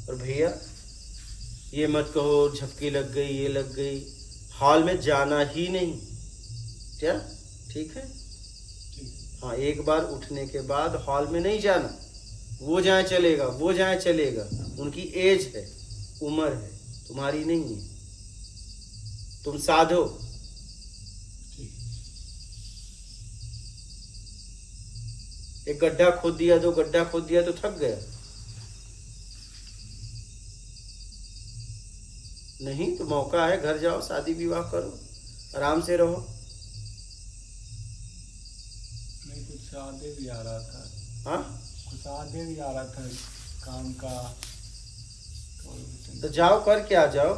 और भैया ये मत कहो झपकी लग गई, ये लग गई, हॉल में जाना ही नहीं। क्या ठीक है? हाँ, एक बार उठने के बाद हॉल में नहीं जाना। वो जाए चलेगा, वो जाए चलेगा, उनकी एज है, उम्र है, तुम्हारी नहीं है। तुम साधो। एक गड्ढा खोद दिया, दो गड्ढा खोद दिया तो थक गया नहीं? तो मौका है, घर जाओ, शादी विवाह करो, आराम से रहो। नहीं, कुछ आगे भी आ रहा था। हाँ, कुछ आगे भी आ रहा था काम का। तो जाओ, कर क्या जाओ?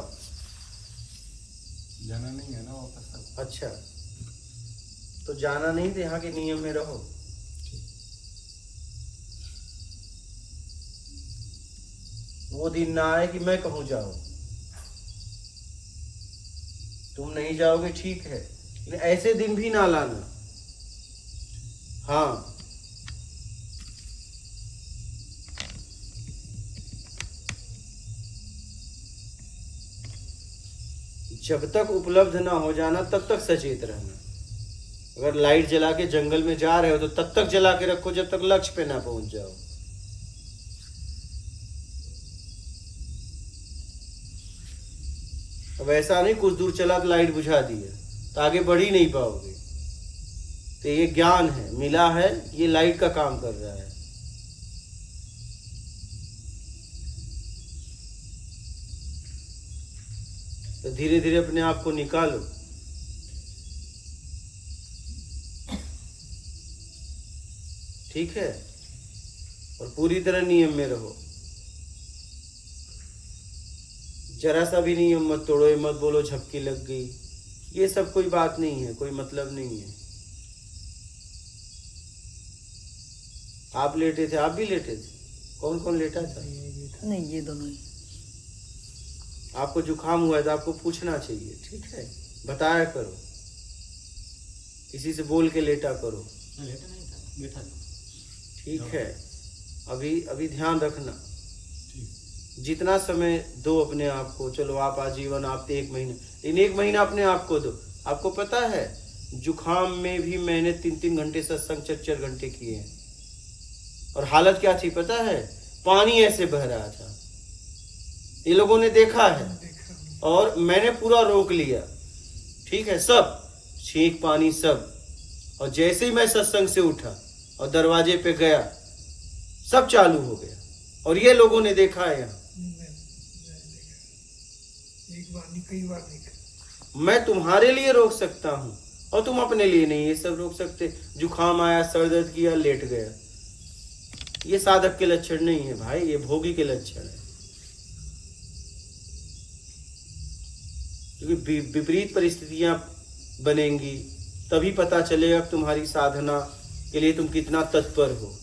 जाना नहीं है ना वापस। अच्छा, तो जाना नहीं तो यहाँ के नियम में रहो। वो दिन ना आए कि मैं कहूँ जाओ। तुम नहीं जाओगे ठीक है, लेकिन ऐसे दिन भी ना लाना। हाँ, जब तक उपलब्ध ना हो जाना तब तक सचेत रहना। अगर लाइट जला के जंगल में जा रहे हो तो तब तक जला के रखो जब तक लक्ष्य पे ना पहुंच जाओ। अब ऐसा नहीं कुछ दूर चला तो लाइट बुझा दिया तो आगे बढ़ ही नहीं पाओगे। तो ये ज्ञान है, मिला है, ये लाइट का काम कर रहा है। तो धीरे धीरे अपने आप को निकालो। ठीक है? और पूरी तरह नियम में रहो। जरा सा भी नियम मत तोड़ो, ये मत बोलो झपकी लग गई, ये सब कोई बात नहीं है, कोई मतलब नहीं है। आप लेटे थे, आप भी लेटे थे? कौन कौन लेटा था? नहीं, ये दोनों ही। आपको जुकाम हुआ है तो आपको पूछना चाहिए, ठीक है? बताया करो, किसी से बोल के लेटा करो। लेटा नहीं था, बैठा था। ठीक है? अभी अभी ध्यान रखना, जितना समय दो अपने आप को। चलो आप आजीवन, आप तो 1 महीना, लेकिन 1 महीना अपने आप को दो। आपको पता है जुखाम में भी मैंने 3-3 घंटे सत्संग, 4-4 घंटे किए हैं। और हालत क्या थी पता है? पानी ऐसे बह रहा था, ये लोगों ने देखा है, और मैंने पूरा रोक लिया। ठीक है? सब छींक पानी सब। और जैसे ही मैं सत्संग से उठा और दरवाजे पे गया, सब चालू हो गया। और ये लोगों ने देखा है यहाँ। एक बार नहीं, कई बार नहीं। मैं तुम्हारे लिए रोक सकता हूँ और तुम अपने लिए नहीं ये सब रोक सकते। जुखाम आया, सर दर्द किया, लेट गया, ये साधक के लक्षण नहीं है भाई, ये भोगी के लक्षण है। क्योंकि विपरीत परिस्थितियां बनेंगी तभी पता चलेगा तुम्हारी साधना के लिए तुम कितना तत्पर हो।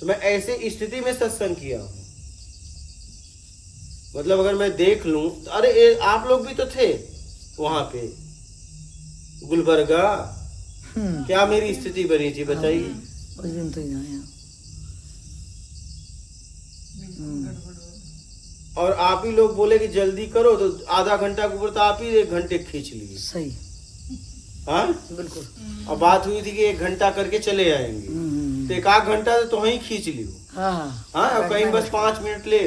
तो मैं ऐसे स्थिति में सत्संग किया हूं। मतलब अगर मैं देख लूं तो अरे आप लोग भी तो थे वहां पे गुलबर्गा। क्या मेरी स्थिति बनी थी बताइए? उस दिन तो ही आया। और आप ही लोग बोले कि जल्दी करो तो आधा घंटा के ऊपर तो आप ही 1 घंटे खींच लिए। सही। हाँ बिल्कुल। और बात हुई थी कि 1 घंटा करके चले आएंगे, तो 1 घंटा तो वहीं खींच लियो। हाँ, और कहीं बस 5 मिनट ले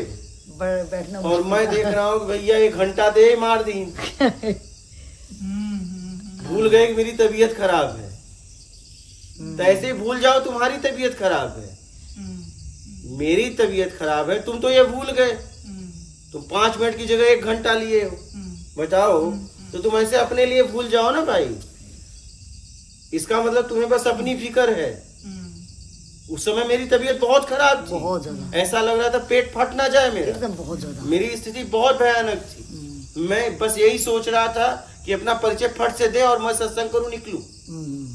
बैठना। और मैं देख रहा हूँ भैया 1 घंटा दे मार दी। भूल गए कि मेरी तबीयत खराब है। तो ऐसे भूल जाओ तुम्हारी तबीयत खराब है, मेरी तबीयत खराब है, तुम तो ये भूल गए। तुम 5 मिनट की जगह 1 घंटा लिए हो, बताओ। तो तुम ऐसे अपने लिए भूल जाओ ना भाई। इसका मतलब तुम्हें बस अपनी फिक्र है। उस समय मेरी तबीयत बहुत खराब थी, बहुत ज्यादा। ऐसा लग रहा था पेट फट ना जाए मेरा, एकदम बहुत ज्यादा। मेरी स्थिति बहुत भयानक थी। मैं बस यही सोच रहा था कि अपना परिचय फट से दे और मैं सत्संग करूं, निकलूं।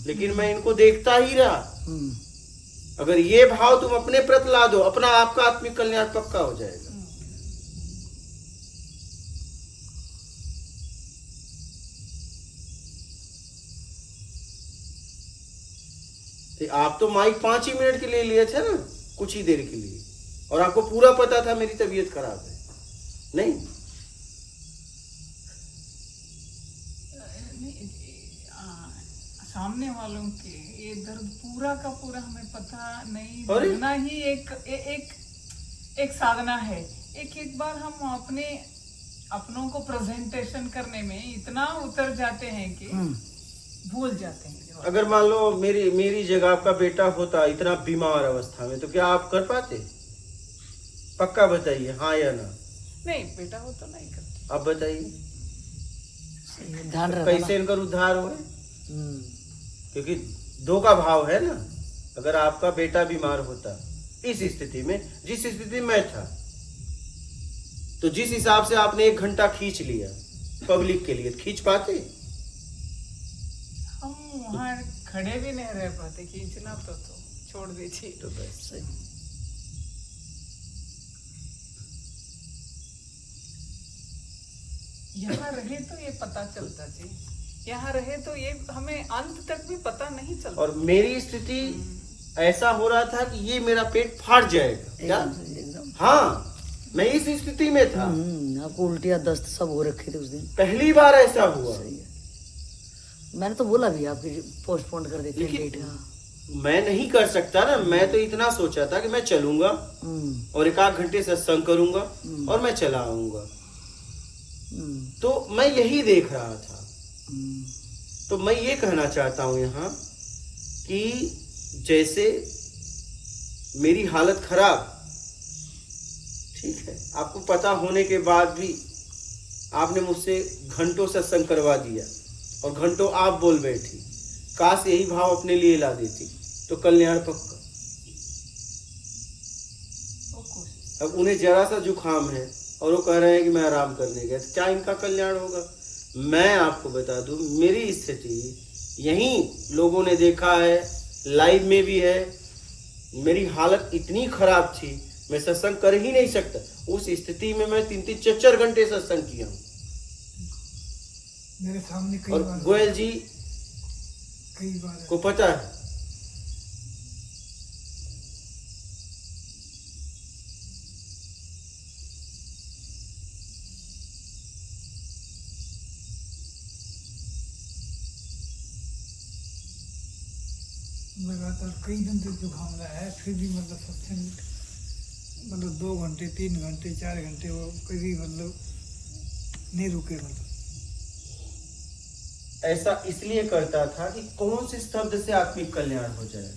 लेकिन मैं इनको देखता ही रहा। अगर ये भाव तुम अपने प्रति ला दो, अपना आपका आत्मिक कल्याण पक्का हो जाएगा। तो आप तो माइक 5 ही मिनट के लिए लिए थे ना, कुछ ही देर के लिए। और आपको पूरा पता था मेरी तबीयत खराब है, नहीं? नहीं, सामने वालों के ये दर्द पूरा का पूरा हमें पता नहीं। अरे? लगना ही एक साधना है। एक बार हम अपनों को प्रेजेंटेशन करने में इतना उतर जाते हैं कि भूल जाते हैं। अगर मान लो मेरी जगह आपका बेटा होता इतना बीमार अवस्था में, तो क्या आप कर पाते? पक्का बताइए, हाँ या ना? नहीं, बेटा हो तो नहीं करते। अब बताइए सही है, ध्यान रहता ना। कैसे इनका उद्धार हुए? हम्म, क्योंकि दो का भाव है ना। अगर आपका बेटा बीमार होता इस स्थिति में, जिस स्थिति में था, तो जिस हिसाब से आपने 1 घंटा खींच लिया पब्लिक के लिए, खींच पाते? हम वहाँ खड़े भी नहीं रह पाते, खींचना तो छोड़ दीजिए। तो बस सही। यहाँ रहे तो ये पता चलता जी, यहाँ रहे तो ये हमें अंत तक भी पता नहीं चलता। और मेरी स्थिति ऐसा हो रहा था कि ये मेरा पेट फाट जाएगा क्या? एकदम सही, एकदम। हाँ, मैं इस स्थिति में था। आपको उल्टियाँ दस्त सब हो रखे थे उस दिन। पहली बार ऐसा हुआ। सही है, मैंने तो बोला भी आपकी पोस्टपोन कर देते हैं लेकिन डेट। हाँ। मैं नहीं कर सकता ना। मैं तो इतना सोचा था कि मैं चलूंगा और 1-8 घंटे सत्संग करूंगा और मैं चला आऊंगा। तो मैं यही देख रहा था। तो मैं ये कहना चाहता हूं यहाँ कि जैसे मेरी हालत खराब, ठीक है, आपको पता होने के बाद भी आपने मुझसे घंटों सत्संग करवा दिया और घंटों आप बोल बैठी। काश यही भाव अपने लिए ला देती तो कल्याण पक्का। अब उन्हें जरा सा जुकाम है और वो कह रहे हैं कि मैं आराम करने गया, तो क्या इनका कल्याण होगा? मैं आपको बता दूं, मेरी स्थिति यही लोगों ने देखा है, लाइव में भी है। मेरी हालत इतनी खराब थी, मैं सत्संग कर ही नहीं सकता। उस स्थिति में मैं 3-3, 4-4 घंटे सत्संग किया हूँ। मेरे सामने कई और बार गोयल जी को पता है। लगातार कई दिन से जुकाम रहा है, फिर भी मतलब सत्संग 2 घंटे 3 घंटे 4 घंटे वो कभी नहीं रुके। ऐसा इसलिए करता था कि कौन से शब्द से आत्मिक कल्याण हो जाए,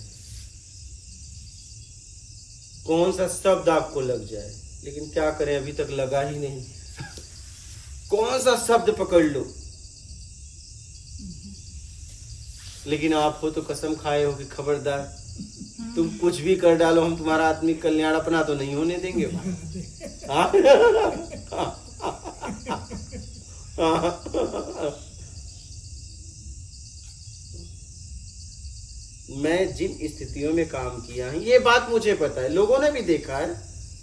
कौन सा शब्द आपको लग जाए। लेकिन क्या करें, अभी तक लगा ही नहीं। कौन सा शब्द पकड़ लो। लेकिन आप हो तो कसम खाए हो कि खबरदार, तुम कुछ भी कर डालो, हम तुम्हारा आत्मिक कल्याण अपना तो नहीं होने देंगे। मैं जिन स्थितियों में काम किया है, ये बात मुझे पता है, लोगों ने भी देखा है।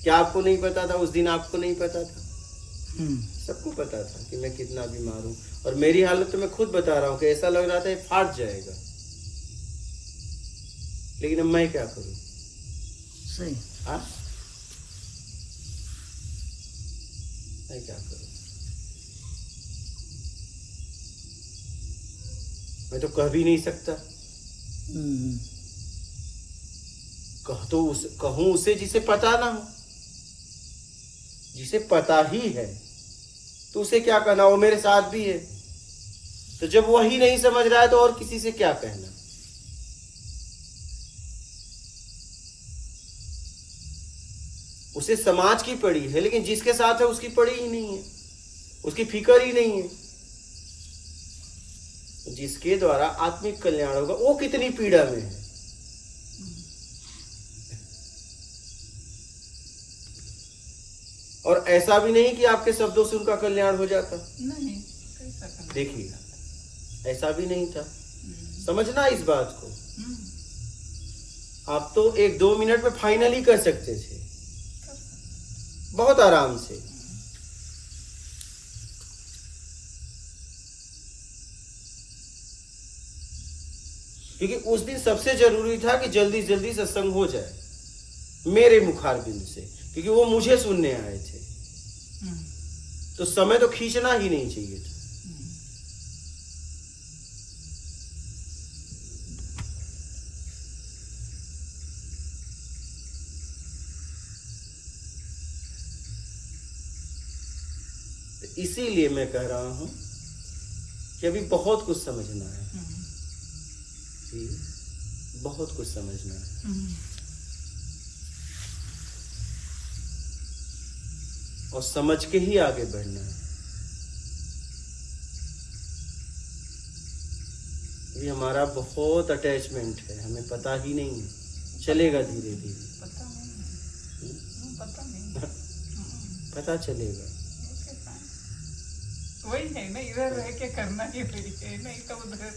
क्या आपको नहीं पता था? उस दिन आपको नहीं पता था? सबको पता था कि मैं कितना बीमार हूं। और मेरी हालत तो मैं खुद बता रहा हूं कि ऐसा लग रहा था ये फाट जाएगा। लेकिन अब मैं क्या करूं? सही। हाँ, मैं क्या करूं? मैं तो कह भी नहीं सकता। कहूं उसे जिसे पता ना हो। जिसे पता ही है तो उसे क्या कहना? वो मेरे साथ भी है। तो जब वही नहीं समझ रहा है तो और किसी से क्या कहना? उसे समाज की पड़ी है, लेकिन जिसके साथ है उसकी पड़ी ही नहीं है, उसकी फिक्र ही नहीं है। जिसके द्वारा आत्मिक कल्याण होगा वो कितनी पीड़ा में है। और ऐसा भी नहीं कि आपके शब्दों से उनका कल्याण हो जाता। नहीं, कैसा करना? देखिए, ऐसा भी नहीं था। समझना इस बात को। आप तो 1-2 मिनट में फाइनली कर सकते थे, बहुत आराम से। क्योंकि उस दिन सबसे जरूरी था कि जल्दी जल्दी सत्संग हो जाए मेरे मुखारबिंद से। क्योंकि वो मुझे सुनने आए थे, हम्म, तो समय तो खींचना ही नहीं चाहिए था। तो इसीलिए मैं कह रहा हूं कि अभी बहुत कुछ समझना है, जी, बहुत कुछ समझना है, और समझ के ही आगे बढ़ना है। ये हमारा बहुत अटैचमेंट है, हमें पता ही नहीं है, चलेगा धीरे धीरे, पता नहीं, पता नहीं, पता चलेगा। Okay, fine. वही है ना, इधर रह के करना ही वही है, नहीं तो उधर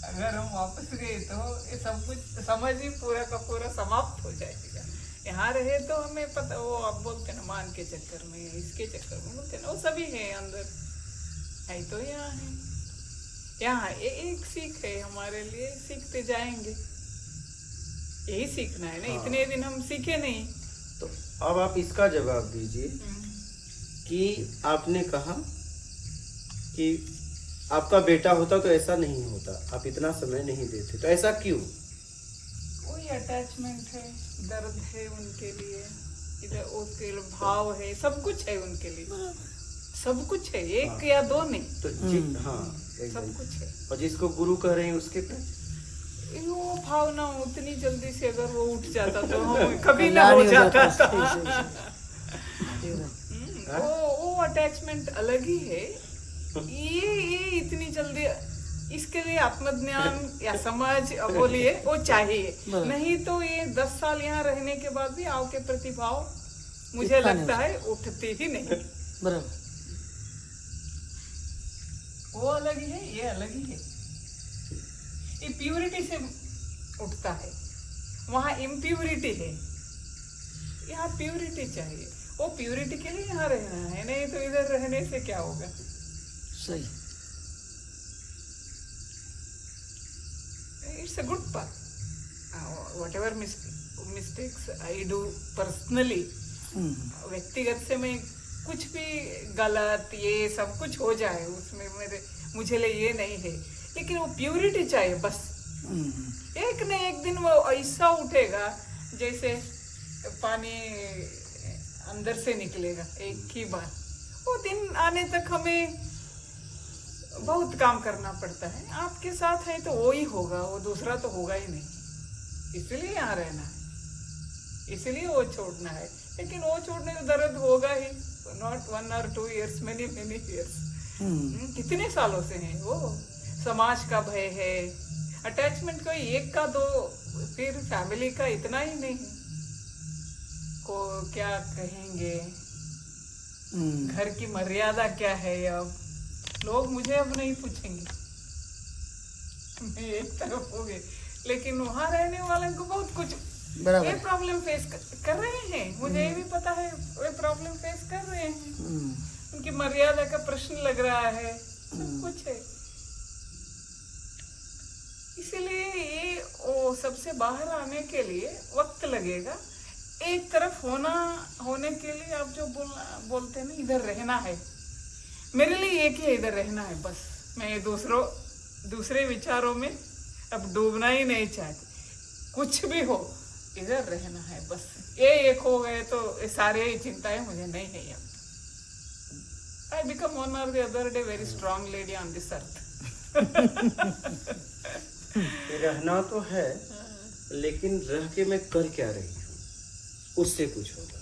अगर हम वापस गए तो ये सब कुछ समझ ही पूरा का पूरा समाप्त हो जाएगा। यहाँ रहे तो हमें पता, वो आप बोलते ना मान के चक्कर में, इसके चक्कर में बोलते ना, वो सभी है अंदर, है तो यहाँ है, यहाँ एक सीख है हमारे लिए, सीखते जाएंगे, यही सीखना है ना। हाँ। इतने दिन हम सीखे नहीं। तो अब आप इसका जवाब दीजिए कि आपने कहा कि आपका बेटा होता तो ऐसा नहीं होता, आप इतना समय नहीं देते, तो ऐसा क्यों? कोई अटैचमेंट है, दर्द है उनके लिए, इधर उसके लिए भाव है, सब कुछ है उनके लिए, सब कुछ है, एक हाँ। या दो नहीं, तो हाँ, सब एकदम। कुछ है। और जिसको गुरु कह रहे हैं उसके पे वो भावना उतनी जल्दी से अगर वो उठ जाता तो हम कभी ना हो जाता था। वो अटैचमेंट अलग ही है। ये इतनी जल्दी, इसके लिए आत्मज्ञान या समझ बोलिए वो चाहिए, नहीं तो ये 10 साल यहाँ रहने के बाद भी आपके प्रति भाव मुझे लगता है उठती ही नहीं। बराबर। वो अलग ही है, ये अलग ही है। ये प्यूरिटी से उठता है, वहाँ इम्प्यूरिटी है, यहाँ प्यूरिटी चाहिए। वो प्यूरिटी के लिए यहाँ रहना है, नहीं तो इधर रहने से क्या होगा। सही। It's a good part. What ever mistakes I do personally, व्यक्तिगत से मैं कुछ भी गलत ये सब कुछ हो जाए उसमें मुझे लिए ये नहीं है, लेकिन वो प्यूरिटी चाहिए बस। एक न एक दिन वो ऐसा उठेगा जैसे पानी अंदर से निकलेगा एक ही बार। वो दिन आने तक हमें बहुत काम करना पड़ता है। आपके साथ है तो वो ही होगा, वो दूसरा तो होगा ही नहीं। इसलिए यहाँ रहना है, इसलिए वो छोड़ना है। लेकिन वो छोड़ने का दर्द होगा ही, not 1 or 2 years, many years। कितने सालों से हैं वो। समाज का भय है, अटैचमेंट कोई एक का दो, फिर फैमिली का इतना ही नहीं को क्या कहेंगे, घर की मर्यादा क्या है। अब लोग मुझे अब नहीं पूछेंगे, मैं एक तरफ हो गई, लेकिन वहां रहने वाले को बहुत कुछ ये प्रॉब्लम फेस कर रहे हैं। मुझे ये भी पता है वे प्रॉब्लम फेस कर रहे हैं, उनकी मर्यादा का प्रश्न लग रहा है, सब कुछ है। इसीलिए ये वो सबसे बाहर आने के लिए वक्त लगेगा। एक तरफ होने के लिए आप जो बोलते हैं ना, इधर रहना है, मेरे लिए एक ही इधर रहना है बस। मैं दूसरे विचारों में अब डूबना ही नहीं चाहती। कुछ भी हो, इधर रहना है बस। ये एक हो गए तो ये सारे चिंताएं मुझे नहीं है। अब I become one or the other day very strong lady on this earth। रहना तो है, लेकिन रह के मैं कर क्या रही हूँ उससे कुछ होगा।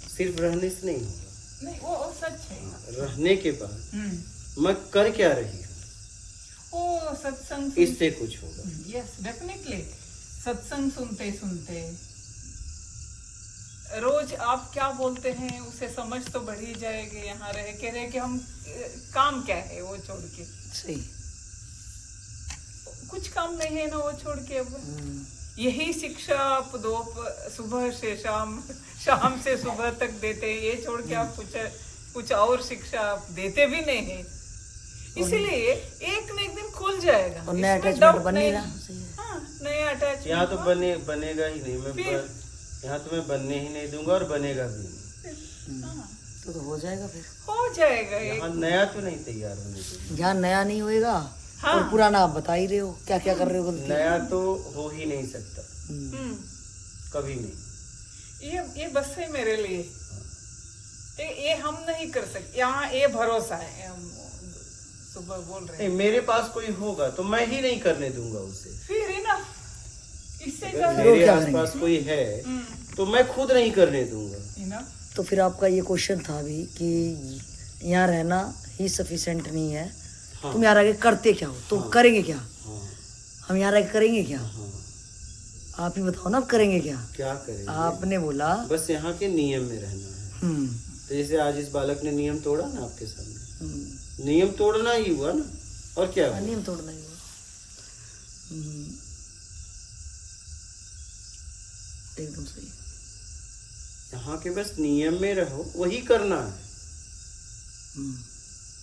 सिर्फ रहने से नहीं होगा, नहीं वो सच है। रहने के बाद मैं कर क्या रही हूँ वो सत्संग इससे कुछ होगा। Yes, definitely. सत्संग सुनते सुनते रोज आप क्या बोलते हैं उसे समझ तो बढ़ ही जाएगी। यहाँ रह के हम काम क्या है वो छोड़ के, सही कुछ काम नहीं है ना वो छोड़ के। अब यही शिक्षा आप सुबह से शाम से सुबह तक देते हैं, ये छोड़ के आप कुछ और शिक्षा आप देते भी नहीं है। इसीलिए एक न एक दिन खुल जाएगा और नया इसमें अटैचमेंट doubt बनेगा। नहीं। हाँ, नया अटैचमेंट यहाँ तो बनेगा ही नहीं। मैं यहाँ तो मैं बनने ही नहीं दूंगा और बनेगा भी नहीं। हाँ, तो हो जाएगा फिर। हो जाएगा एक। यहाँ नया तो नहीं तैयार होने दूंगा। जहाँ नया नहीं होएगा हाँ। और पुराना आप बता ही रहे हो क्या क्या कर रहे हो गलती। नया तो हो ही नहीं सकता, हम्म, कभी नहीं। ये बस है मेरे लिए। ये हम नहीं कर सकते, यहाँ ये भरोसा है। हम सुबह बोल रहे नहीं, मेरे पास कोई होगा तो मैं ही नहीं करने दूंगा उसे। फिर इनफ, इससे अगर ज्यादा मेरे क्या आसपास कोई है तो मैं खुद नहीं करने दूंगा। इनफ। तो फिर आपका ये क्वेश्चन था अभी कि यहाँ रहना ही सफिशिएंट नहीं है, हाँ। तुम यहाँ रह के करते क्या हो, तुम हाँ। करेंगे क्या, हाँ हम यहाँ रह के करेंगे क्या, हाँ, आप ही बताओ ना आप करेंगे क्या। क्या करेंगे? आपने बोला बस यहाँ के नियम में रहना है। तो जैसे आज इस बालक ने नियम तोड़ा ना आपके सामने, नियम तोड़ना ही हुआ ना, और क्या हुआ? नियम तोड़ना ही हुआ। एकदम सही। यहाँ के बस नियम में रहो, वही करना है।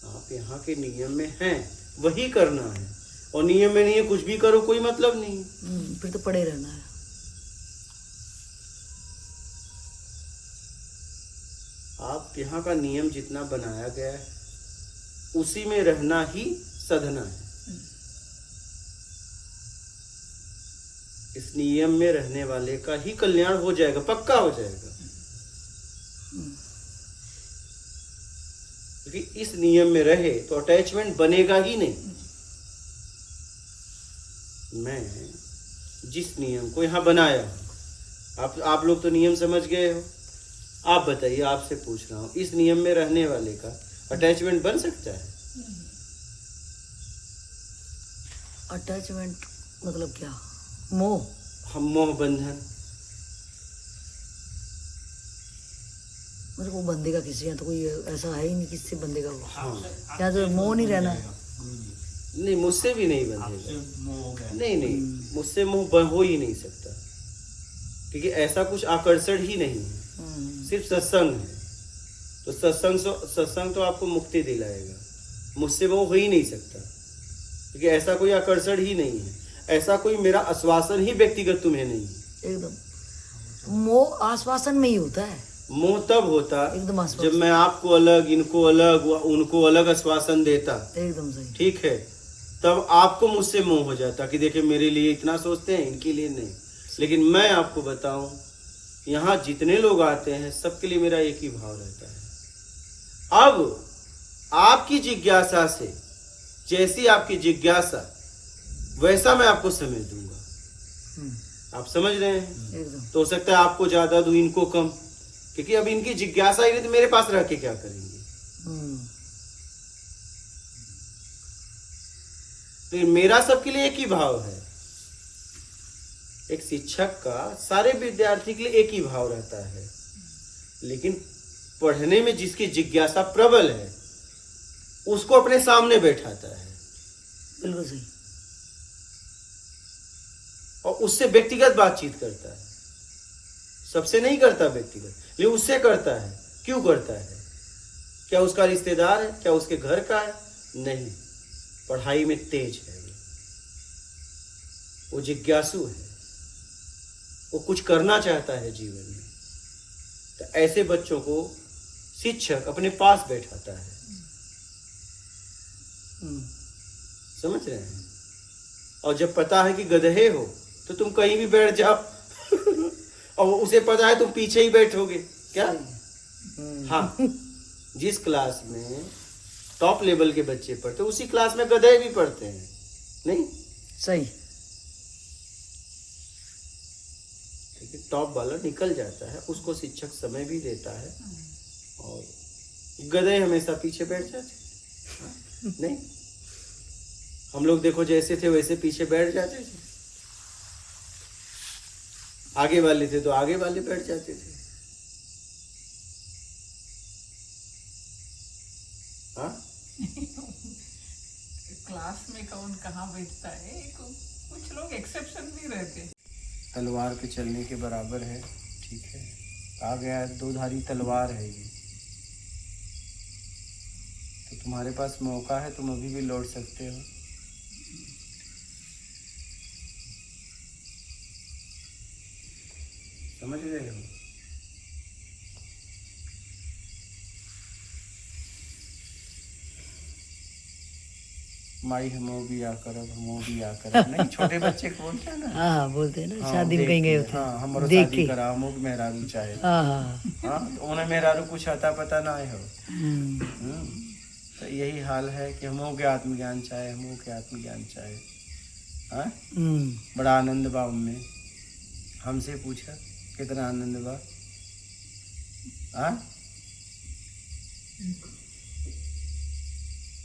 आप यहाँ के नियम में हैं, वही करना है। और नियम में नहीं है, कुछ भी करो कोई मतलब नहीं है। फिर तो पड़े रहना है। आप यहाँ का नियम जितना बनाया गया है उसी में रहना ही साधना है। इस नियम में रहने वाले का ही कल्याण हो जाएगा, पक्का हो जाएगा। क्योंकि इस नियम में रहे तो अटैचमेंट बनेगा ही नहीं। मैं जिस नियम को यहाँ बनाया हूं, आप लोग तो नियम समझ गए हो। आप बताइए, आपसे पूछ रहा हूं, इस नियम में रहने वाले का अटैचमेंट बन सकता है? अटैचमेंट मतलब क्या, मोह। हम मोह बंधन, मतलब वो बंदेगा किसी, यहाँ तो कोई ऐसा है ही नहीं किससे बंदेगा वो। हाँ यहाँ तो मोह नहीं रहना है। नहीं, मुझसे भी नहीं बंधेगा। नहीं नहीं, मुझसे मोह हो ही नहीं सकता, क्योंकि ऐसा कुछ आकर्षण ही नहीं है, सिर्फ सत्संग है। तो सत्संग तो आपको मुक्ति दिलाएगा, मुझसे वो हो ही नहीं सकता, क्योंकि ऐसा कोई आकर्षण ही नहीं है, ऐसा कोई मेरा आश्वासन ही व्यक्तिगत तुम्हें नहीं है। एकदम मोह आश्वासन में ही होता है। मोह तब होता एकदम आश्वासन। जब मैं आपको अलग, इनको अलग, उनको अलग आश्वासन देता, एकदम सही। ठीक है, तब आपको मुझसे मोह हो जाता कि देखिए मेरे लिए इतना सोचते हैं, इनके लिए नहीं। लेकिन मैं आपको बताऊं, यहाँ जितने लोग आते हैं सबके लिए मेरा एक ही भाव रहता है। अब आपकी जिज्ञासा से, जैसी आपकी जिज्ञासा वैसा मैं आपको समय दूंगा। आप समझ रहे हैं? एकदम। तो हो सकता है आपको ज्यादा दूं, इनको कम, क्योंकि अब इनकी जिज्ञासा ही नहीं तो मेरे पास रह के क्या करेंगे। तो मेरा सबके लिए एक ही भाव है। एक शिक्षक का सारे विद्यार्थी के लिए एक ही भाव रहता है, लेकिन पढ़ने में जिसकी जिज्ञासा प्रबल है उसको अपने सामने बैठाता है बिल्कुल सही। और उससे व्यक्तिगत बातचीत करता है। सबसे नहीं करता व्यक्तिगत, लेकिन उससे करता है। क्यों करता है? क्या उसका रिश्तेदार है? क्या उसके घर का है? नहीं, पढ़ाई में तेज है, वो जिज्ञासु है, वो कुछ करना चाहता है जीवन में। तो ऐसे बच्चों को शिक्षक अपने पास बैठाता है। समझ रहे हैं? और जब पता है कि गधे हो तो तुम कहीं भी बैठ जाओ और उसे पता है तुम पीछे ही बैठोगे क्या? हाँ, जिस क्लास में टॉप लेवल के बच्चे पढ़ते उसी क्लास में गधे भी पढ़ते हैं, नहीं? सही। टॉप वाला निकल जाता है, उसको शिक्षक समय भी देता है, और गधे हमेशा पीछे बैठ जाते। नहीं, हम लोग देखो जैसे थे वैसे पीछे बैठ जाते थे, आगे वाले थे तो आगे वाले बैठ जाते थे। हाँ, क्लास में कौन कहाँ बैठता है, कुछ लोग एक्सेप्शन भी रहते हैं। तलवार के चलने के बराबर है, ठीक है? आ गया है, दो धारी तलवार है ये। तो तुम्हारे पास मौका है, तुम अभी भी लौट सकते हो। समझ रहे हो? माई हमो भी आकर नहीं, छोटे बच्चे को बोलते हैं ना। हाँ बोलते हैं ना, हाँ, शादी में देख कहीं गए के, होते हैं। हाँ हमारा देख शादी के। करा हमो के मेहरारू चाहे। हाँ हाँ। हाँ तो उन्हें मेहरारू कुछ आता पता ना है हो। हम्म। तो यही हाल है कि हमो के आत्मज्ञान चाहे, हमो के आत्मज्ञान चाहे। हाँ बड़ा आनंद बा उनमें। हमसे पूछा कितना आनंद बा। हाँ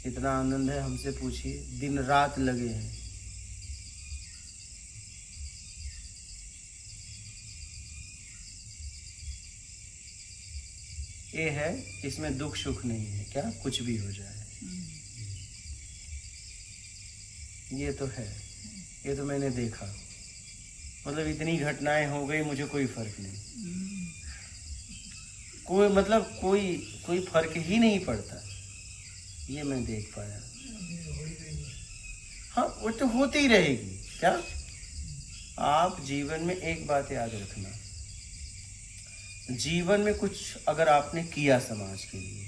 इतना आनंद है, हमसे पूछिए, दिन रात लगे हैं। ये है, इसमें दुख सुख नहीं है, क्या कुछ भी हो जाए। ये तो है, ये तो मैंने देखा। मतलब इतनी घटनाएं हो गई, मुझे कोई फर्क नहीं, कोई मतलब कोई फर्क ही नहीं पड़ता। ये मैं देख पाया। हाँ वो तो होती ही रहेगी। क्या आप जीवन में एक बात याद रखना, जीवन में कुछ अगर आपने किया समाज के लिए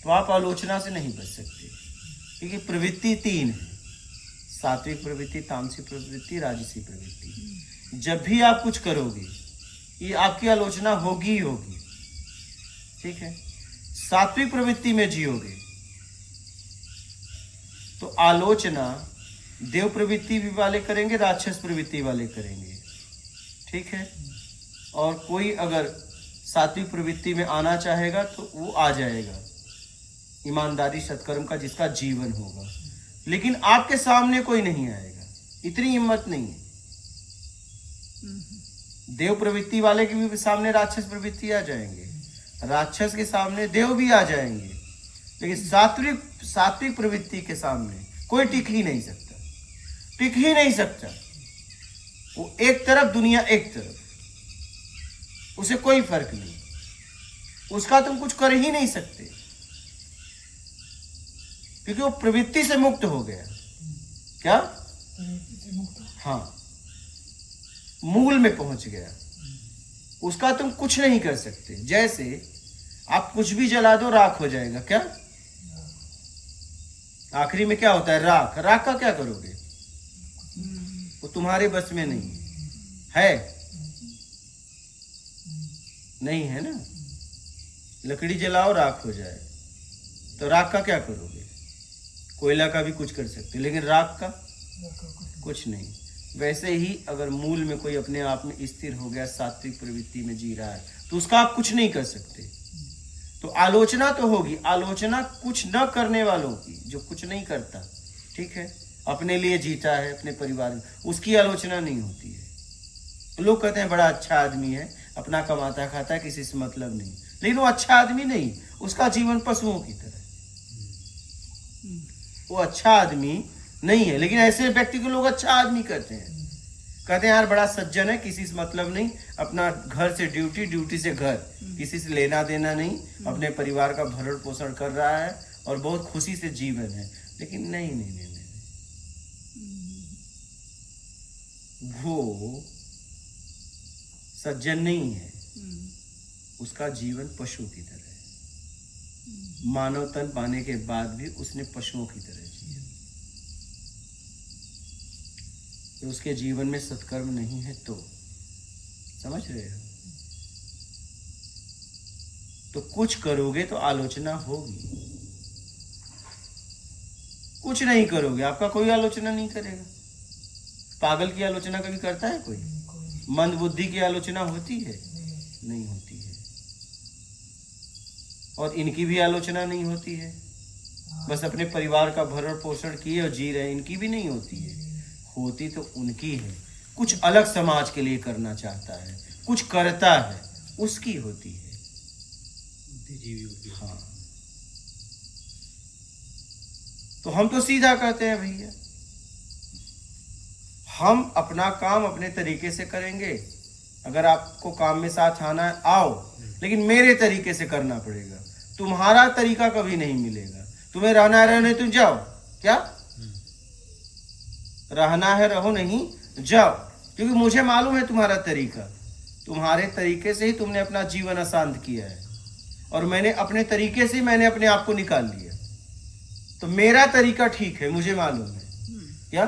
तो आप आलोचना से नहीं बच सकते, क्योंकि प्रवृत्ति 3 है, सात्विक प्रवृत्ति, तामसिक प्रवृत्ति, राजसी प्रवृत्ति। जब भी आप कुछ करोगे ये आपकी आलोचना होगी ही होगी। ठीक है, सात्विक प्रवृत्ति में जियोगे तो आलोचना देव प्रवृत्ति भी वाले करेंगे, राक्षस प्रवृत्ति वाले करेंगे। ठीक है, और कोई अगर सात्विक प्रवृत्ति में आना चाहेगा तो वो आ जाएगा, ईमानदारी सत्कर्म का जिसका जीवन होगा। लेकिन आपके सामने कोई नहीं आएगा, इतनी हिम्मत नहीं है। देव प्रवृत्ति वाले के भी सामने राक्षस प्रवृत्ति आ जाएंगे, राक्षस के सामने देव भी आ जाएंगे, लेकिन सात्विक प्रवृत्ति के सामने कोई टिक ही नहीं सकता, टिक ही नहीं सकता। वो एक तरफ, दुनिया एक तरफ, उसे कोई फर्क नहीं, उसका तुम कुछ कर ही नहीं सकते, क्योंकि वो प्रवृत्ति से मुक्त हो गया। क्या? हाँ, मूल में पहुंच गया, उसका तुम कुछ नहीं कर सकते। जैसे आप कुछ भी जला दो राख हो जाएगा। क्या? आखिरी में क्या होता है? राख। राख का क्या करोगे? वो तुम्हारे बस में नहीं है, नहीं है ना। लकड़ी जलाओ राख हो जाए, तो राख का क्या करोगे? कोयला का भी कुछ कर सकते, लेकिन राख का कुछ नहीं। वैसे ही अगर मूल में कोई अपने आप में स्थिर हो गया, सात्विक प्रवृत्ति में जी रहा है, तो उसका आप कुछ नहीं कर सकते। तो आलोचना तो होगी, आलोचना कुछ न करने वालों की, जो कुछ नहीं करता, ठीक है, अपने लिए जीता है, अपने परिवार में, उसकी आलोचना नहीं होती है। लोग कहते हैं बड़ा अच्छा आदमी है, अपना कमाता खाता है, किसी से मतलब नहीं, लेकिन वो अच्छा आदमी नहीं, उसका जीवन पशुओं की तरह। वो अच्छा आदमी नहीं है, लेकिन ऐसे व्यक्ति को लोग अच्छा आदमी कहते हैं। कहते हैं यार बड़ा सज्जन है, किसी से मतलब नहीं, अपना घर से ड्यूटी, ड्यूटी से घर, किसी से लेना देना नहीं, अपने परिवार का भरण पोषण कर रहा है और बहुत खुशी से जीवन है। लेकिन नहीं नहीं नहीं नहीं, वो सज्जन नहीं है, उसका जीवन पशु की तरह है। मानव तन पाने के बाद भी उसने पशुओं की तरह जिया। तो उसके जीवन में सत्कर्म नहीं है, तो समझ रहे हो? तो कुछ करोगे तो आलोचना होगी, कुछ नहीं करोगे आपका कोई आलोचना नहीं करेगा। पागल की आलोचना कभी करता है कोई? मंद बुद्धि की आलोचना होती है? नहीं होती है। और इनकी भी आलोचना नहीं होती है, बस अपने परिवार का भरण पोषण किए और जी रहे, इनकी भी नहीं होती है। होती तो उनकी है, कुछ अलग समाज के लिए करना चाहता है, कुछ करता है, उसकी होती है। हाँ, तो हम तो सीधा कहते हैं भैया, हम अपना काम अपने तरीके से करेंगे। अगर आपको काम में साथ आना है आओ, लेकिन मेरे तरीके से करना पड़ेगा, तुम्हारा तरीका कभी नहीं मिलेगा। तुम्हें रहना है रहने, तुम जाओ। क्या रहना है रहो, नहीं जाओ, क्योंकि मुझे मालूम है तुम्हारा तरीका। तुम्हारे तरीके से ही तुमने अपना जीवन अशांत किया है, और मैंने अपने तरीके से मैंने अपने आप को निकाल लिया। तो मेरा तरीका ठीक है, मुझे मालूम है क्या,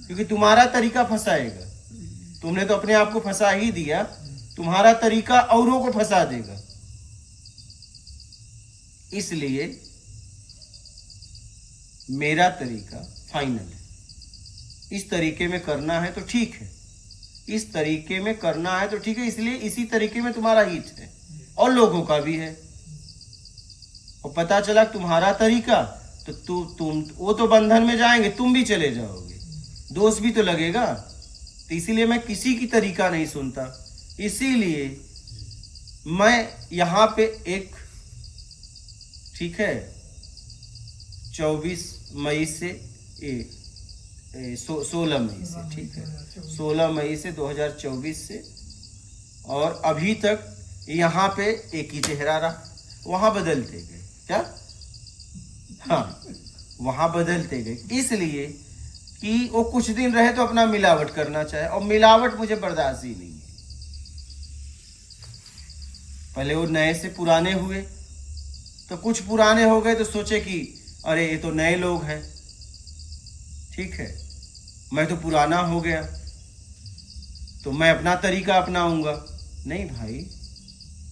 क्योंकि तुम्हारा तरीका फंसाएगा। तुमने तो अपने आप को फंसा ही दिया, तुम्हारा तरीका औरों को फंसा देगा। इसलिए मेरा तरीका फाइनल है। इस तरीके में करना है तो ठीक है, इस तरीके में करना है तो ठीक है। इसलिए इसी तरीके में तुम्हारा हित है और लोगों का भी है। और पता चला तुम्हारा तरीका तो तुम वो तो बंधन में जाएंगे, तुम भी चले जाओगे, दोष भी तो लगेगा। तो इसीलिए मैं किसी की तरीका नहीं सुनता। इसीलिए मैं यहाँ पे एक, ठीक है, 24 मई से 16 मई से, ठीक है, 16 मई से 2024 से, और अभी तक यहाँ पे एक ही चेहरा रहा। वहाँ बदलते गए क्या? हाँ, वहाँ बदलते गए, इसलिए कि वो कुछ दिन रहे तो अपना मिलावट करना चाहे, और मिलावट मुझे बर्दाश्त ही नहीं है। पहले वो नए से पुराने हुए, तो कुछ पुराने हो गए तो सोचे कि अरे ये तो नए लोग हैं, ठीक है, मैं तो पुराना हो गया तो मैं अपना तरीका अपनाऊंगा। नहीं भाई,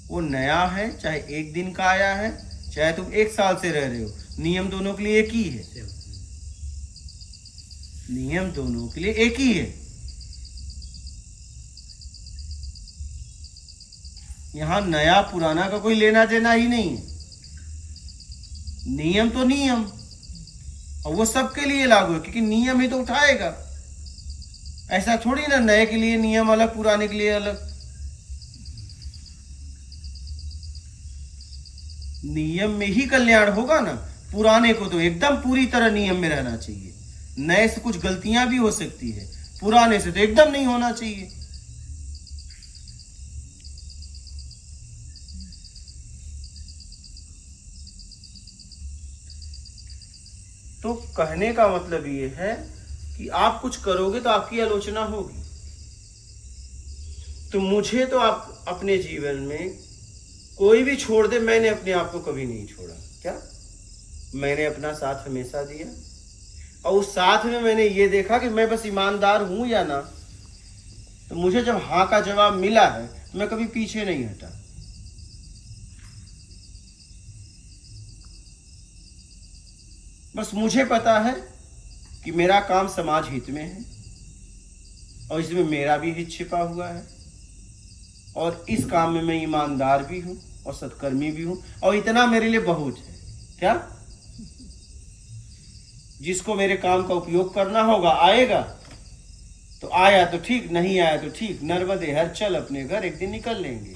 वो नया है, चाहे एक दिन का आया है, चाहे तुम 1 साल से रह रहे हो, नियम दोनों के लिए एक ही है। नियम दोनों के लिए एक ही है। यहां नया पुराना का कोई लेना देना ही नहीं है। नियम तो नियम, और वो सबके लिए लागू है, क्योंकि नियम ही तो उठाएगा। ऐसा थोड़ी ना नए के लिए नियम अलग, पुराने के लिए अलग। नियम में ही कल्याण होगा ना। पुराने को तो एकदम पूरी तरह नियम में रहना चाहिए, नए से कुछ गलतियां भी हो सकती है, पुराने से तो एकदम नहीं होना चाहिए। तो कहने का मतलब ये है कि आप कुछ करोगे तो आपकी आलोचना होगी। तो मुझे तो आप अपने जीवन में कोई भी छोड़ दे, मैंने अपने आप को कभी नहीं छोड़ा। क्या? मैंने अपना साथ हमेशा दिया, और उस साथ में मैंने ये देखा कि मैं बस ईमानदार हूं या ना। तो मुझे जब हाँ का जवाब मिला है तो मैं कभी पीछे नहीं हटा। बस मुझे पता है कि मेरा काम समाज हित में है, और इसमें मेरा भी हित छिपा हुआ है, और इस काम में मैं ईमानदार भी हूं और सत्कर्मी भी हूं, और इतना मेरे लिए बहुत है। क्या? जिसको मेरे काम का उपयोग करना होगा आएगा, तो आया तो ठीक, नहीं आया तो ठीक, नर्मदे हर चल अपने घर, एक दिन निकल लेंगे।